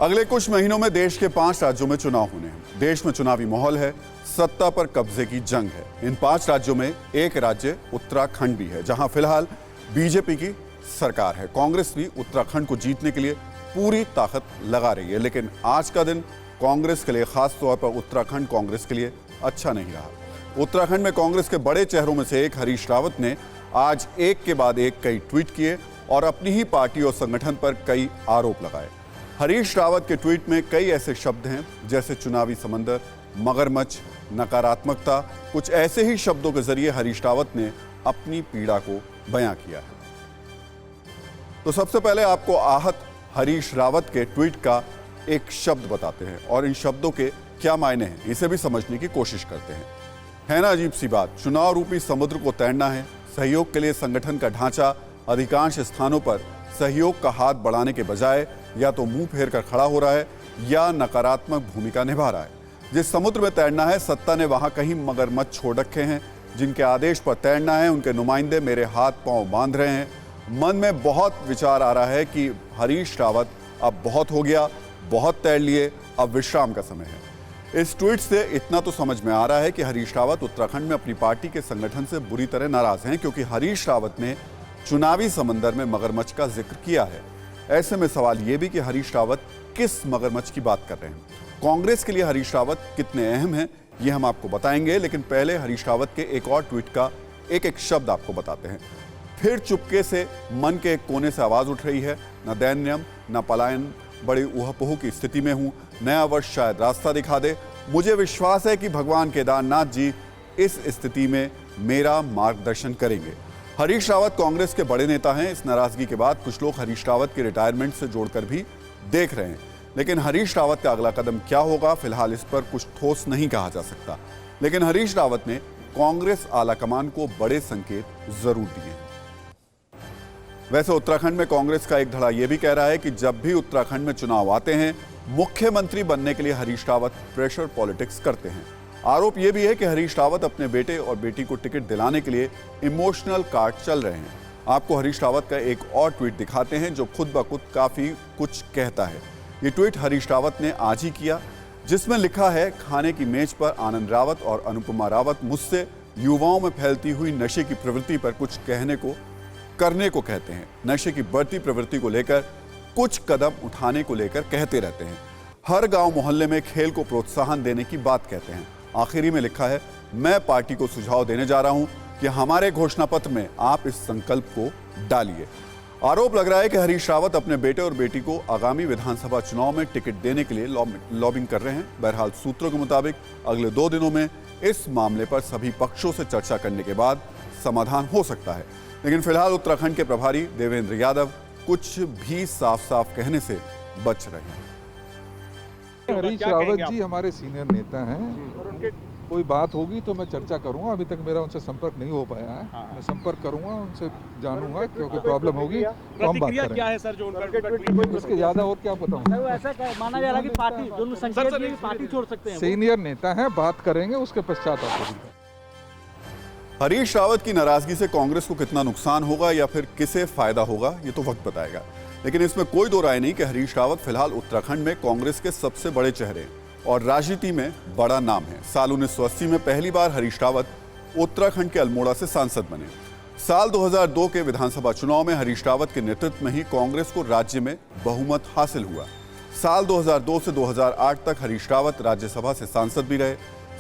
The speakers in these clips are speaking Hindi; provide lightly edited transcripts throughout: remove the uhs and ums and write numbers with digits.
अगले कुछ महीनों में देश के 5 राज्यों में चुनाव होने हैं। देश में चुनावी माहौल है, सत्ता पर कब्जे की जंग है। इन 5 राज्यों में एक राज्य उत्तराखंड भी है, जहां फिलहाल बीजेपी की सरकार है। कांग्रेस भी उत्तराखंड को जीतने के लिए पूरी ताकत लगा रही है, लेकिन आज का दिन कांग्रेस के लिए, खास तौर पर उत्तराखंड कांग्रेस के लिए अच्छा नहीं रहा। उत्तराखंड में कांग्रेस के बड़े चेहरों में से एक हरीश रावत ने आज एक के बाद एक कई ट्वीट किए और अपनी ही पार्टी और संगठन पर कई आरोप लगाए। हरीश रावत के ट्वीट में कई ऐसे शब्द हैं जैसे चुनावी समंदर, मगरमच्छ, नकारात्मकता। कुछ ऐसे ही शब्दों के जरिए हरीश रावत ने अपनी पीड़ा को बयां किया है। तो सबसे पहले आपको आहत हरीश रावत के ट्वीट का एक शब्द बताते हैं और इन शब्दों के क्या मायने हैं इसे भी समझने की कोशिश करते हैं। है ना अजीब सी बात, चुनाव रूपी समुद्र को तैरना है। सहयोग के लिए संगठन का ढांचा अधिकांश स्थानों पर सहयोग का हाथ बढ़ाने के बजाय या तो मुंह फेर कर खड़ा हो रहा है या नकारात्मक भूमिका निभा रहा है। जिस समुद्र में तैरना है, सत्ता ने वहां कहीं मगरमच्छ छोड़ रखे हैं। जिनके आदेश पर तैरना है, उनके नुमाइंदे मेरे हाथ पांव बांध रहे हैं। मन में बहुत विचार आ रहा है कि हरीश रावत अब बहुत हो गया, बहुत तैर लिए, अब विश्राम का समय है। इस ट्वीट से इतना तो समझ में आ रहा है कि हरीश रावत उत्तराखंड में अपनी पार्टी के संगठन से बुरी तरह नाराज हैं, क्योंकि हरीश रावत ने चुनावी समंदर में मगरमच्छ का जिक्र किया है। ऐसे में सवाल यह भी कि हरीश रावत किस मगरमच्छ की बात कर रहे हैं। कांग्रेस के लिए हरीश रावत कितने अहम हैं ये हम आपको बताएंगे, लेकिन पहले हरीश रावत के एक और ट्वीट का एक शब्द आपको बताते हैं। फिर चुपके से मन के एक कोने से आवाज उठ रही है, न दैन्यम न पलायन, बड़ी ऊहपोह की स्थिति में हूं। नया वर्ष शायद रास्ता दिखा दे। मुझे विश्वास है कि भगवान केदारनाथ जी इस स्थिति में मेरा मार्गदर्शन करेंगे। हरीश रावत कांग्रेस के बड़े नेता हैं। इस नाराजगी के बाद कुछ लोग हरीश रावत के रिटायरमेंट से जोड़कर भी देख रहे हैं, लेकिन हरीश रावत का अगला कदम क्या होगा, फिलहाल इस पर कुछ ठोस नहीं कहा जा सकता। लेकिन हरीश रावत ने कांग्रेस आलाकमान को बड़े संकेत जरूर दिए। वैसे उत्तराखंड में कांग्रेस का एक धड़ा यह भी कह रहा है कि जब भी उत्तराखंड में चुनाव आते हैं, मुख्यमंत्री बनने के लिए हरीश रावत प्रेशर पॉलिटिक्स करते हैं। आरोप यह भी है कि हरीश रावत अपने बेटे और बेटी को टिकट दिलाने के लिए इमोशनल कार्ड चल रहे हैं। आपको हरीश रावत का एक और ट्वीट दिखाते हैं जो खुद ब खुद काफी कुछ कहता है। ये ट्वीट हरीश रावत ने आज ही किया, जिसमें लिखा है, खाने की मेज पर आनंद रावत और अनुपमा रावत मुझसे युवाओं में फैलती हुई नशे की प्रवृत्ति पर कुछ करने को कहते हैं। नशे की बढ़ती प्रवृत्ति को लेकर कुछ कदम उठाने को लेकर कहते रहते हैं। हर गांव मोहल्ले में खेल को प्रोत्साहन देने की बात कहते हैं। आखिरी में लिखा है, मैं पार्टी को सुझाव देने जा रहा हूं कि हमारे घोषणा पत्र में आप इस संकल्प को डालिए। आरोप लग रहा है कि हरीश रावत अपने बेटे और बेटी को आगामी विधानसभा चुनाव में टिकट देने के लिए लॉबिंग कर रहे हैं। बहरहाल सूत्रों के मुताबिक अगले 2 दिनों में इस मामले पर सभी पक्षों से चर्चा करने के बाद समाधान हो सकता है। लेकिन फिलहाल उत्तराखंड के प्रभारी देवेंद्र यादव कुछ भी साफ साफ कहने से बच रहे हैं। हरीश रावत जी हमारे सीनियर नेता हैं, कोई बात होगी तो मैं चर्चा करूंगा। अभी तक मेरा उनसे संपर्क नहीं हो पाया है। मैं संपर्क करूंगा, उनसे जानूंगा, क्योंकि प्रॉब्लम होगी तो हम बात करेंगे। क्या है सर जो उनका इसके ज्यादा और क्या बताऊं। ऐसा माना जा रहा है कि पार्टी दोनों संकेत दिए कि पार्टी छोड़ सकते हैं। सीनियर नेता हैं, बात करेंगे, उसके पश्चात आपको। हरीश रावत की नाराजगी से कांग्रेस को कितना नुकसान होगा या फिर किसे फायदा होगा, ये तो वक्त बताएगा। लेकिन इसमें कोई दो राय नहीं कि हरीश रावत फिलहाल उत्तराखंड में कांग्रेस के सबसे बड़े चेहरे और राजनीति में बड़ा नाम है। साल 1980 में पहली बार हरीश रावत उत्तराखंड के अल्मोड़ा से सांसद बने। साल 2002 के विधानसभा चुनाव में हरीश रावत के नेतृत्व में ही कांग्रेस को राज्य में बहुमत हासिल हुआ। साल 2002 से 2008 तक हरीश रावत राज्यसभा से सांसद भी रहे।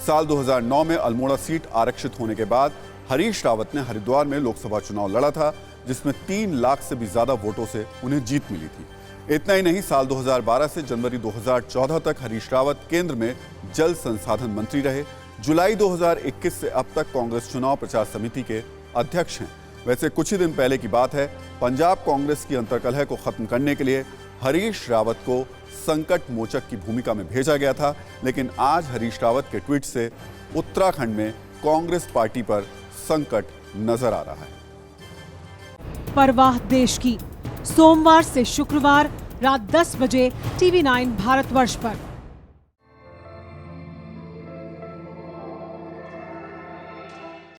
साल 2009 में अल्मोड़ा सीट आरक्षित होने के बाद हरीश रावत ने हरिद्वार में लोकसभा चुनाव लड़ा था, जिसमें 3 लाख से भी ज्यादा वोटों से उन्हें जीत मिली थी। इतना ही नहीं, साल 2012 से जनवरी 2014 तक हरीश रावत केंद्र में जल संसाधन मंत्री रहे। जुलाई 2021 से अब तक कांग्रेस चुनाव प्रचार समिति के अध्यक्ष हैं। वैसे कुछ ही दिन पहले की बात है, पंजाब कांग्रेस की अंतर्कलह को खत्म करने के लिए हरीश रावत को संकट मोचक की भूमिका में भेजा गया था। लेकिन आज हरीश रावत के ट्वीट से उत्तराखंड में कांग्रेस पार्टी पर संकट नजर आ रहा है। परवाह देश की, सोमवार से शुक्रवार रात 10 बजे TV9 भारतवर्ष पर।